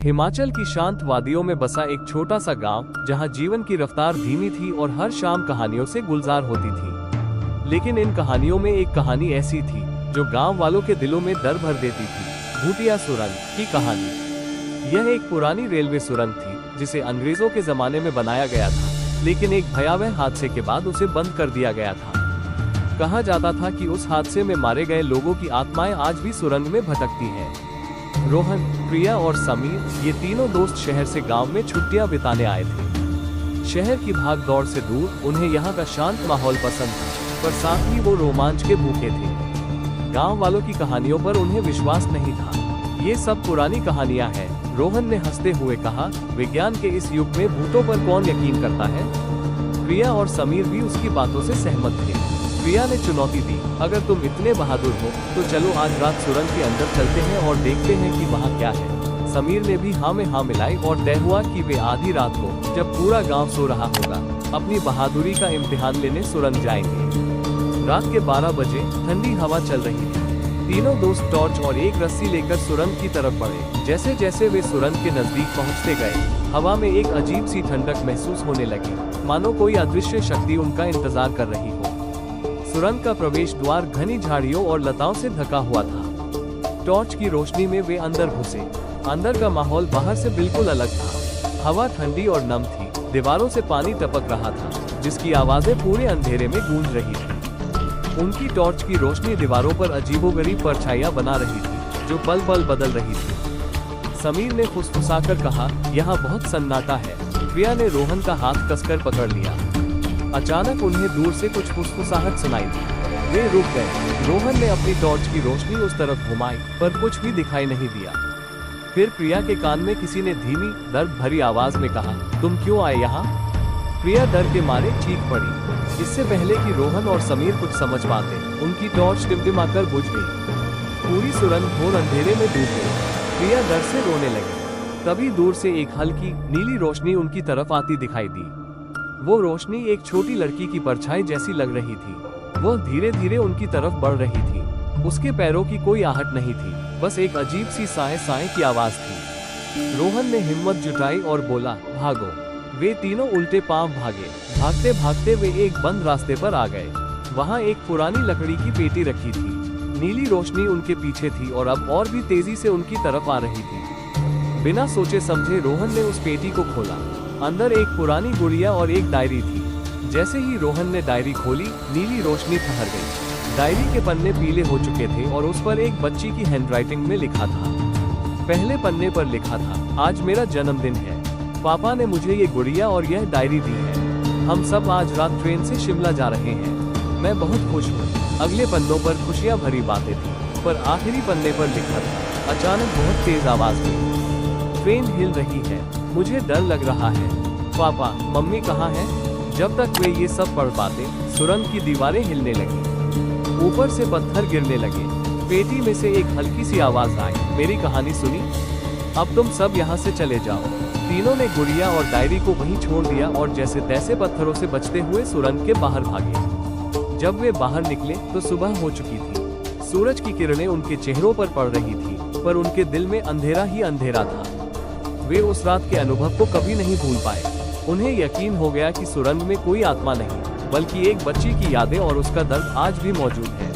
हिमाचल की शांत वादियों में बसा एक छोटा सा गांव, जहां जीवन की रफ्तार धीमी थी और हर शाम कहानियों से गुलजार होती थी। लेकिन इन कहानियों में एक कहानी ऐसी थी जो गांव वालों के दिलों में डर भर देती थी। भूतिया सुरंग की कहानी। यह एक पुरानी रेलवे सुरंग थी जिसे अंग्रेजों के जमाने में बनाया गया था, लेकिन एक भयावह हादसे के बाद उसे बंद कर दिया गया था। कहा जाता था कि उस हादसे में मारे गए लोगों की आत्माएं आज भी सुरंग में भटकती हैं। रोहन, प्रिया और समीर, ये तीनों दोस्त शहर से गांव में छुट्टियां बिताने आए थे। शहर की भाग दौड़ से दूर उन्हें यहाँ का शांत माहौल पसंद था, पर साथ ही वो रोमांच के भूखे थे। गांव वालों की कहानियों पर उन्हें विश्वास नहीं था। ये सब पुरानी कहानियां हैं, रोहन ने हंसते हुए कहा। विज्ञान के इस युग में भूतों पर कौन यकीन करता है? प्रिया और समीर भी उसकी बातों से सहमत थे। प्रिया ने चुनौती दी, अगर तुम इतने बहादुर हो तो चलो आज रात सुरंग के अंदर चलते हैं और देखते हैं कि वहाँ क्या है। समीर ने भी हाँ में हाँ मिलाई और तय हुआ कि वे आधी रात को, जब पूरा गांव सो रहा होगा, अपनी बहादुरी का इम्तिहान लेने सुरंग जाएंगे। रात के 12 बजे ठंडी हवा चल रही थी। तीनों दोस्त टॉर्च और एक रस्सी लेकर सुरंग की तरफ बढ़े। जैसे जैसे वे सुरंग के नजदीक पहुँचते गए, हवा में एक अजीब सी ठंडक महसूस होने लगी, मानो कोई अदृश्य शक्ति उनका इंतजार कर रही हो। सुरंग का प्रवेश द्वार घनी झाड़ियों और लताओं से ढका हुआ था। टॉर्च की रोशनी में वे अंदर घुसे। अंदर का माहौल बाहर से बिल्कुल अलग था। हवा ठंडी और नम थी। दीवारों से पानी टपक रहा था, जिसकी आवाजें पूरे अंधेरे में गूंज रही थी। उनकी टॉर्च की रोशनी दीवारों पर अजीबोगरीब परछाइयां बना रही थी, जो पल पल बदल रही थी। समीर ने फुसफुसाकर कहा, यहाँ बहुत सन्नाटा है। प्रिया ने रोहन का हाथ कसकर पकड़ लिया। अचानक उन्हें दूर से कुछ फुसफुसाहट सुनाई दी। वे रुक गए। रोहन ने अपनी टॉर्च की रोशनी उस तरफ घुमाई, पर कुछ भी दिखाई नहीं दिया। फिर प्रिया के कान में किसी ने धीमी, दर्द भरी आवाज में कहा, तुम क्यों आए यहाँ? प्रिया डर के मारे चीख पड़ी। इससे पहले कि रोहन और समीर कुछ समझ पाते, उनकी टॉर्च टिमटिमाकर बुझ गई। पूरी सुरंग घोर अंधेरे में डूब गई। प्रिया डर से रोने लगी। तभी दूर से एक हल्की नीली रोशनी उनकी तरफ आती दिखाई दी। वो रोशनी एक छोटी लड़की की परछाई जैसी लग रही थी। वह धीरे धीरे उनकी तरफ बढ़ रही थी। उसके पैरों की कोई आहट नहीं थी, बस एक अजीब सी साए साए की आवाज थी। रोहन ने हिम्मत जुटाई और बोला, भागो। वे तीनों उल्टे पांव भागे। भागते भागते वे एक बंद रास्ते पर आ गए। वहाँ एक पुरानी लकड़ी की पेटी रखी थी। नीली रोशनी उनके पीछे थी और अब और भी तेजी से उनकी तरफ आ रही थी। बिना सोचे समझे रोहन ने उस पेटी को खोला। अंदर एक पुरानी गुड़िया और एक डायरी थी। जैसे ही रोहन ने डायरी खोली, नीली रोशनी ठहर गई। डायरी के पन्ने पीले हो चुके थे और उस पर एक बच्ची की हैंडराइटिंग में लिखा था। पहले पन्ने पर लिखा था, आज मेरा जन्मदिन है। पापा ने मुझे ये गुड़िया और यह डायरी दी है। हम सब आज रात ट्रेन से शिमला जा रहे हैं। मैं बहुत खुश हूँ। अगले पन्नों पर खुशियाँ भरी बातें थी, पर आखिरी पन्ने पर लिखा था, अचानक बहुत तेज आवाज हुई, ट्रेन हिल रही है, मुझे डर लग रहा है। पापा, मम्मी कहाँ है? जब तक वे ये सब पढ़ पाते, सुरंग की दीवारें हिलने लगी। ऊपर से पत्थर गिरने लगे। पेटी में से एक हल्की सी आवाज आई, मेरी कहानी सुनी? अब तुम सब यहाँ से चले जाओ। तीनों ने गुड़िया और डायरी को वहीं छोड़ दिया और जैसे तैसे पत्थरों से बचते हुए सुरंग के बाहर भागे। जब वे बाहर निकले तो सुबह हो चुकी थी। सूरज की किरणें उनके चेहरों पर पड़ रही थी, पर उनके दिल में अंधेरा ही अंधेरा था। वे उस रात के अनुभव को कभी नहीं भूल पाए। उन्हें यकीन हो गया कि सुरंग में कोई आत्मा नहीं, बल्कि एक बच्ची की यादें और उसका दर्द आज भी मौजूद है।